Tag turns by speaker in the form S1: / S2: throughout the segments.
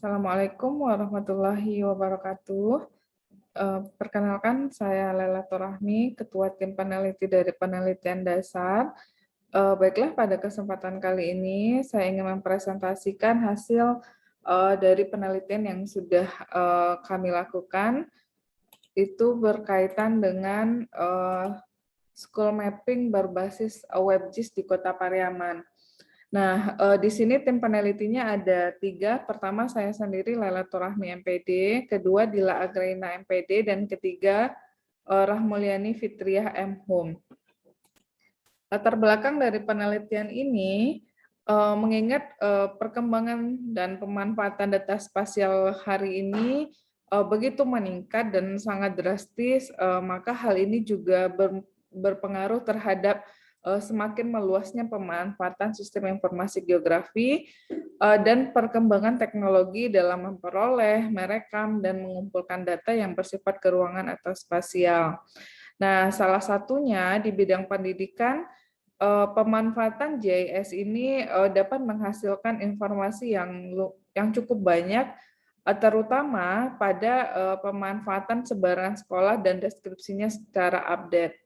S1: Assalamualaikum warahmatullahi wabarakatuh. Perkenalkan, saya Lelato Rahmi, Ketua Tim Peneliti dari Penelitian Dasar. Baiklah, pada kesempatan kali ini saya ingin mempresentasikan hasil dari penelitian yang sudah kami lakukan. Itu berkaitan dengan school mapping berbasis WebGIS di Kota Pariaman. Nah, di sini tim penelitinya ada 3. Pertama, saya sendiri, Lelato Rahmi MPD. Kedua, Dila Agraina MPD. Dan ketiga, Rahmulyani Fitriah M. Hum. Latar belakang dari penelitian ini, mengingat perkembangan dan pemanfaatan data spasial hari ini begitu meningkat dan sangat drastis, maka hal ini juga berpengaruh terhadap semakin meluasnya pemanfaatan sistem informasi geografi dan perkembangan teknologi dalam memperoleh, merekam, dan mengumpulkan data yang bersifat keuangan atau spasial. Nah, salah satunya di bidang pendidikan, pemanfaatan GIS ini dapat menghasilkan informasi yang cukup banyak, terutama pada pemanfaatan sebaran sekolah dan deskripsinya secara update.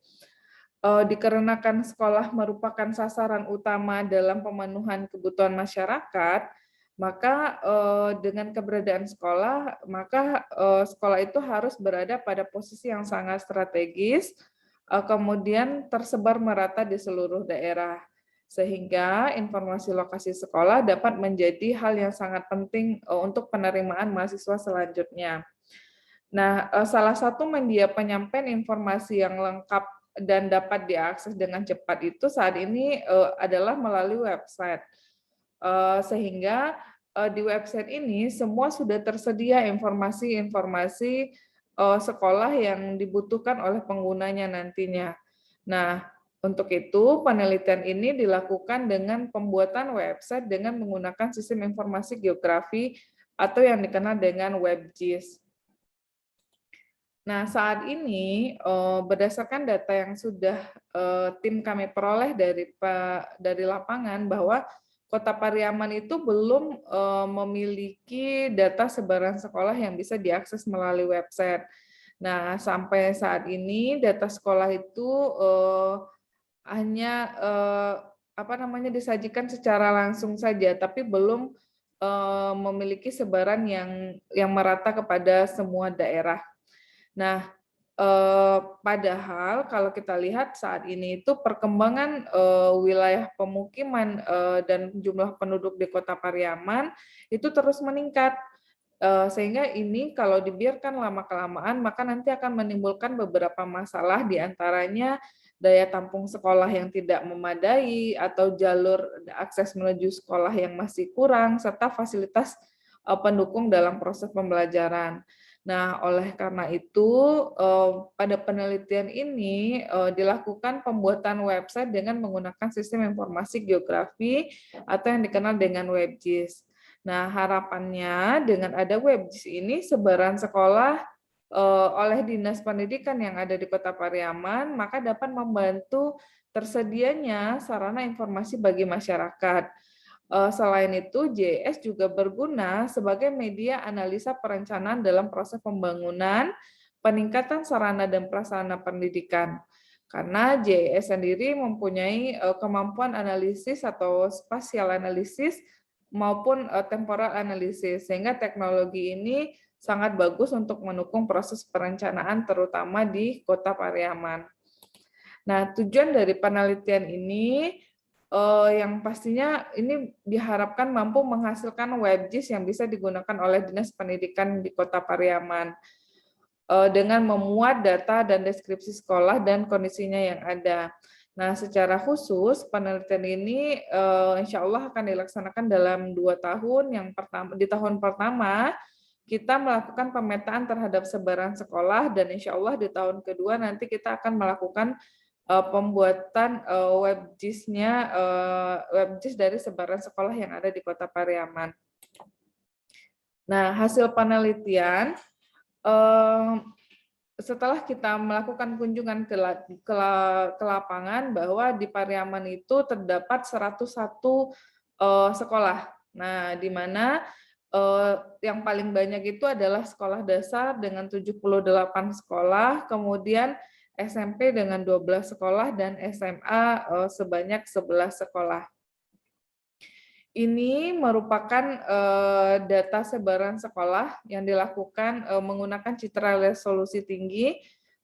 S1: Dikarenakan sekolah merupakan sasaran utama dalam pemenuhan kebutuhan masyarakat, maka dengan keberadaan sekolah, maka sekolah itu harus berada pada posisi yang sangat strategis, kemudian tersebar merata di seluruh daerah, sehingga informasi lokasi sekolah dapat menjadi hal yang sangat penting untuk penerimaan mahasiswa selanjutnya. Nah, salah satu media penyampaian informasi yang lengkap dan dapat diakses dengan cepat itu saat ini adalah melalui website. Sehingga di website ini semua sudah tersedia informasi-informasi sekolah yang dibutuhkan oleh penggunanya nantinya. Nah, untuk itu penelitian ini dilakukan dengan pembuatan website dengan menggunakan sistem informasi geografi atau yang dikenal dengan WebGIS. Nah, saat ini berdasarkan data yang sudah tim kami peroleh dari lapangan bahwa Kota Pariaman itu belum memiliki data sebaran sekolah yang bisa diakses melalui website. Nah, sampai saat ini data sekolah itu hanya disajikan secara langsung saja, tapi belum memiliki sebaran yang merata kepada semua daerah. Nah, padahal kalau kita lihat saat ini itu perkembangan wilayah pemukiman dan jumlah penduduk di Kota Pariaman itu terus meningkat. Sehingga ini kalau dibiarkan lama-kelamaan maka nanti akan menimbulkan beberapa masalah, di antaranya daya tampung sekolah yang tidak memadai atau jalur akses menuju sekolah yang masih kurang, serta fasilitas pendukung dalam proses pembelajaran. Nah, oleh karena itu, pada penelitian ini dilakukan pembuatan website dengan menggunakan sistem informasi geografi atau yang dikenal dengan WebGIS. Nah, harapannya dengan ada WebGIS ini, sebaran sekolah oleh Dinas Pendidikan yang ada di Kota Pariaman, maka dapat membantu tersedianya sarana informasi bagi masyarakat. Selain itu, JS juga berguna sebagai media analisa perencanaan dalam proses pembangunan, peningkatan sarana dan prasarana pendidikan. Karena JS sendiri mempunyai kemampuan analisis atau spasial analisis maupun temporal analisis, sehingga teknologi ini sangat bagus untuk mendukung proses perencanaan terutama di Kota Pariaman. Nah, tujuan dari penelitian ini yang pastinya ini diharapkan mampu menghasilkan WebGIS yang bisa digunakan oleh Dinas Pendidikan di Kota Pariaman dengan memuat data dan deskripsi sekolah dan kondisinya yang ada. Nah, secara khusus penelitian ini insya Allah akan dilaksanakan dalam 2 tahun. Yang pertama, di tahun pertama kita melakukan pemetaan terhadap sebaran sekolah, dan insya Allah di tahun kedua nanti kita akan melakukan pembuatan WebGIS dari sebaran sekolah yang ada di Kota Pariaman. Nah, hasil penelitian setelah kita melakukan kunjungan ke lapangan bahwa di Pariaman itu terdapat 101 sekolah. Nah, di mana yang paling banyak itu adalah sekolah dasar dengan 78 sekolah, kemudian SMP dengan 12 sekolah, dan SMA sebanyak 11 sekolah. Ini merupakan data sebaran sekolah yang dilakukan menggunakan citra resolusi tinggi.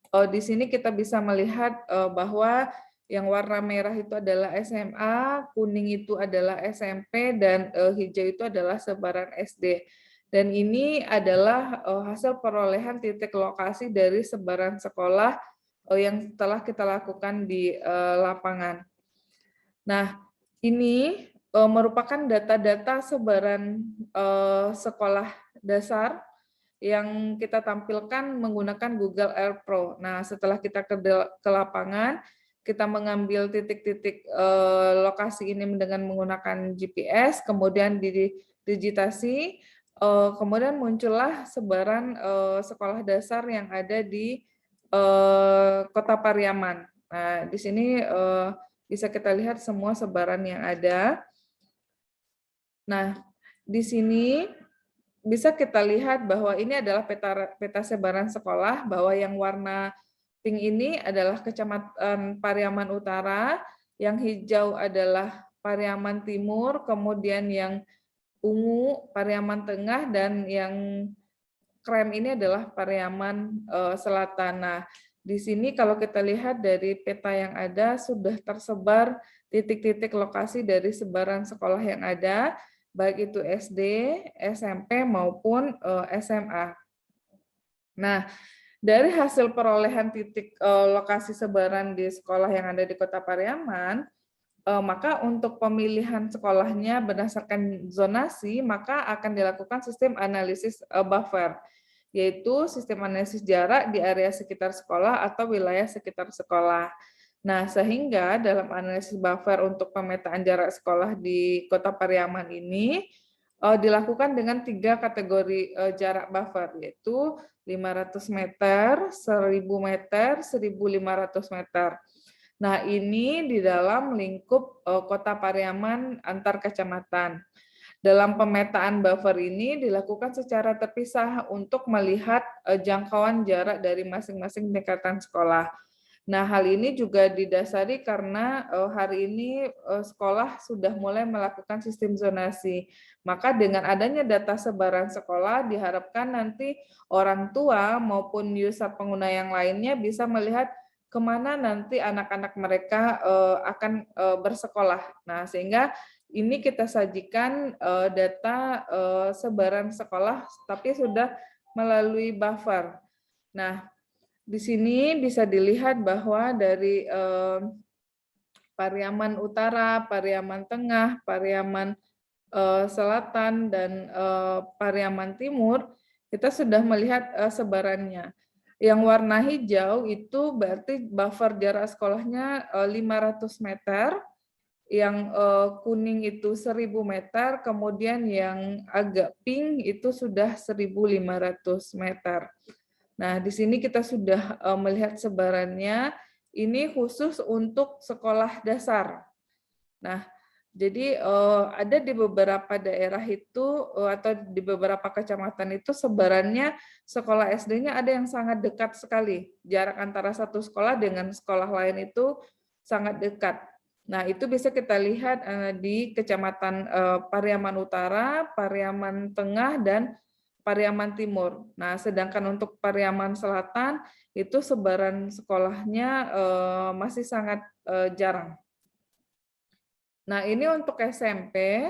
S1: Di sini kita bisa melihat bahwa yang warna merah itu adalah SMA, kuning itu adalah SMP, dan hijau itu adalah sebaran SD. Dan ini adalah hasil perolehan titik lokasi dari sebaran sekolah yang telah kita lakukan di lapangan. Nah, ini merupakan data-data sebaran sekolah dasar yang kita tampilkan menggunakan Google Earth Pro. Nah, setelah kita ke lapangan, kita mengambil titik-titik lokasi ini dengan menggunakan GPS, kemudian didigitasi, kemudian muncullah sebaran sekolah dasar yang ada di Kota Pariaman. Nah, di sini bisa kita lihat semua sebaran yang ada. Nah, di sini bisa kita lihat bahwa ini adalah peta sebaran sekolah, bahwa yang warna pink ini adalah Kecamatan Pariaman Utara, yang hijau adalah Pariaman Timur, kemudian yang ungu Pariaman Tengah, dan yang krem ini adalah Pariaman Selatan. Nah, di sini kalau kita lihat dari peta yang ada sudah tersebar titik-titik lokasi dari sebaran sekolah yang ada, baik itu SD, SMP maupun SMA. Nah, dari hasil perolehan titik lokasi sebaran di sekolah yang ada di Kota Pariaman, maka untuk pemilihan sekolahnya berdasarkan zonasi, maka akan dilakukan sistem analisis buffer, yaitu sistem analisis jarak di area sekitar sekolah atau wilayah sekitar sekolah. Nah, sehingga dalam analisis buffer untuk pemetaan jarak sekolah di Kota Pariaman ini dilakukan dengan 3 kategori jarak buffer, yaitu 500 meter, 1000 meter, 1500 meter. Nah, ini di dalam lingkup Kota Pariaman antar kecamatan. Dalam pemetaan buffer ini dilakukan secara terpisah untuk melihat jangkauan jarak dari masing-masing tingkatan sekolah. Nah, hal ini juga didasari karena hari ini sekolah sudah mulai melakukan sistem zonasi. Maka dengan adanya data sebaran sekolah, diharapkan nanti orang tua maupun user pengguna yang lainnya bisa melihat kemana nanti anak-anak mereka akan bersekolah. Nah, sehingga ini kita sajikan data sebaran sekolah, tapi sudah melalui buffer. Nah, di sini bisa dilihat bahwa dari Pariaman Utara, Pariaman Tengah, Pariaman Selatan, dan Pariaman Timur, kita sudah melihat sebarannya. Yang warna hijau itu berarti buffer jarak sekolahnya 500 meter, yang kuning itu 1000 meter, kemudian yang agak pink itu sudah 1500 meter. Nah, di sini kita sudah melihat sebarannya, ini khusus untuk sekolah dasar. Nah, jadi ada di beberapa daerah itu atau di beberapa kecamatan itu sebarannya sekolah SD-nya ada yang sangat dekat sekali. Jarak antara satu sekolah dengan sekolah lain itu sangat dekat. Nah, itu bisa kita lihat di Kecamatan Pariaman Utara, Pariaman Tengah, dan Pariaman Timur. Nah, sedangkan untuk Pariaman Selatan itu sebaran sekolahnya masih sangat jarang. Nah, ini untuk SMP.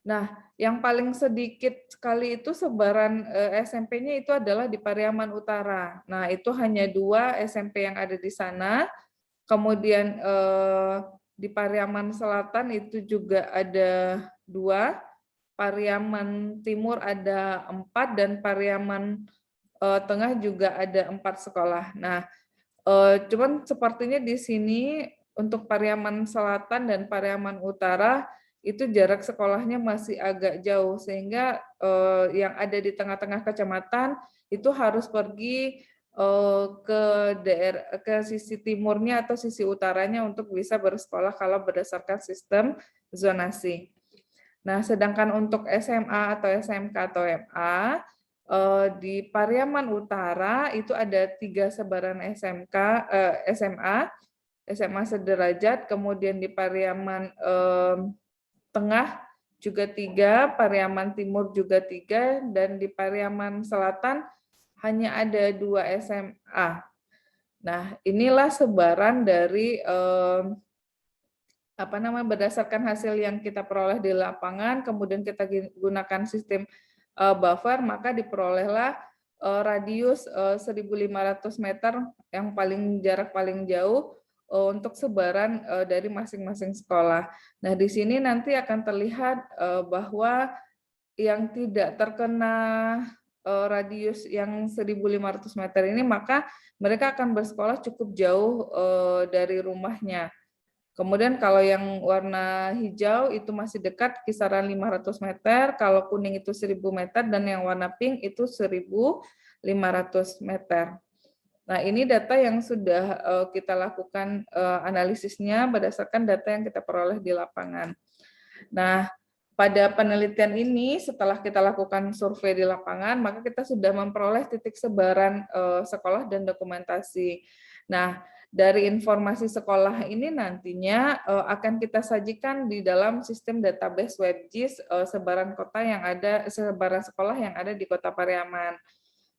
S1: Nah, yang paling sedikit sekali itu sebaran SMP-nya itu adalah di Pariaman Utara. Nah, itu hanya 2 SMP yang ada di sana. Kemudian di Pariaman Selatan itu juga ada 2. Pariaman Timur ada 4, dan Pariaman Tengah juga ada 4 sekolah. Nah, cuman sepertinya di sini untuk Pariaman Selatan dan Pariaman Utara itu jarak sekolahnya masih agak jauh, sehingga yang ada di tengah-tengah kecamatan itu harus pergi ke ke sisi timurnya atau sisi utaranya untuk bisa bersekolah kalau berdasarkan sistem zonasi. Nah, sedangkan untuk SMA atau SMK atau MA, di Pariaman Utara itu ada 3 sebaran SMA, SMA sederajat, kemudian di Pariaman Tengah juga 3, Pariaman Timur juga 3, dan di Pariaman Selatan hanya ada 2 SMA. Nah, inilah sebaran dari berdasarkan hasil yang kita peroleh di lapangan, kemudian kita gunakan sistem buffer, maka diperolehlah radius 1.500 meter yang jarak paling jauh untuk sebaran dari masing-masing sekolah. Nah, di sini nanti akan terlihat bahwa yang tidak terkena radius yang 1.500 meter ini, maka mereka akan bersekolah cukup jauh dari rumahnya. Kemudian kalau yang warna hijau itu masih dekat kisaran 500 meter, kalau kuning itu 1.000 meter, dan yang warna pink itu 1.500 meter. Nah, ini data yang sudah kita lakukan analisisnya berdasarkan data yang kita peroleh di lapangan. Nah, pada penelitian ini setelah kita lakukan survei di lapangan, maka kita sudah memperoleh titik sebaran sekolah dan dokumentasi. Nah, dari informasi sekolah ini nantinya akan kita sajikan di dalam sistem database WebGIS sebaran sekolah yang ada di Kota Pariaman.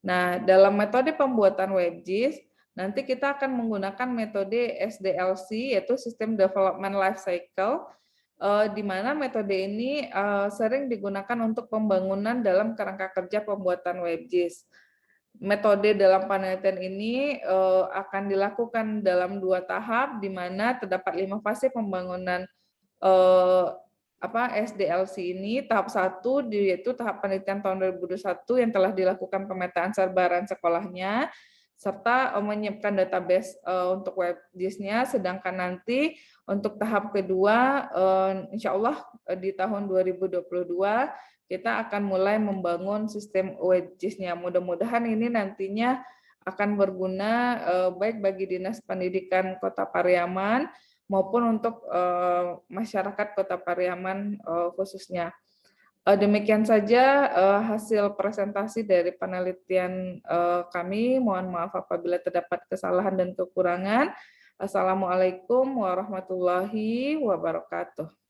S1: Nah, dalam metode pembuatan WebGIS, nanti kita akan menggunakan metode SDLC, yaitu System Development Life Cycle, di mana metode ini sering digunakan untuk pembangunan dalam kerangka kerja pembuatan WebGIS. Metode dalam penelitian ini akan dilakukan dalam 2 tahap, di mana terdapat 5 fase pembangunan SDLC ini. Tahap 1 yaitu tahap penelitian tahun 2021 yang telah dilakukan pemetaan sebaran sekolahnya, serta menyiapkan database untuk WebGIS-nya. Sedangkan nanti untuk tahap kedua, insya Allah di tahun 2022, kita akan mulai membangun sistem WebGIS-nya. Mudah-mudahan ini nantinya akan berguna baik bagi Dinas Pendidikan Kota Pariaman maupun untuk masyarakat Kota Pariaman khususnya. Demikian saja hasil presentasi dari penelitian kami. Mohon maaf apabila terdapat kesalahan dan kekurangan. Assalamualaikum warahmatullahi wabarakatuh.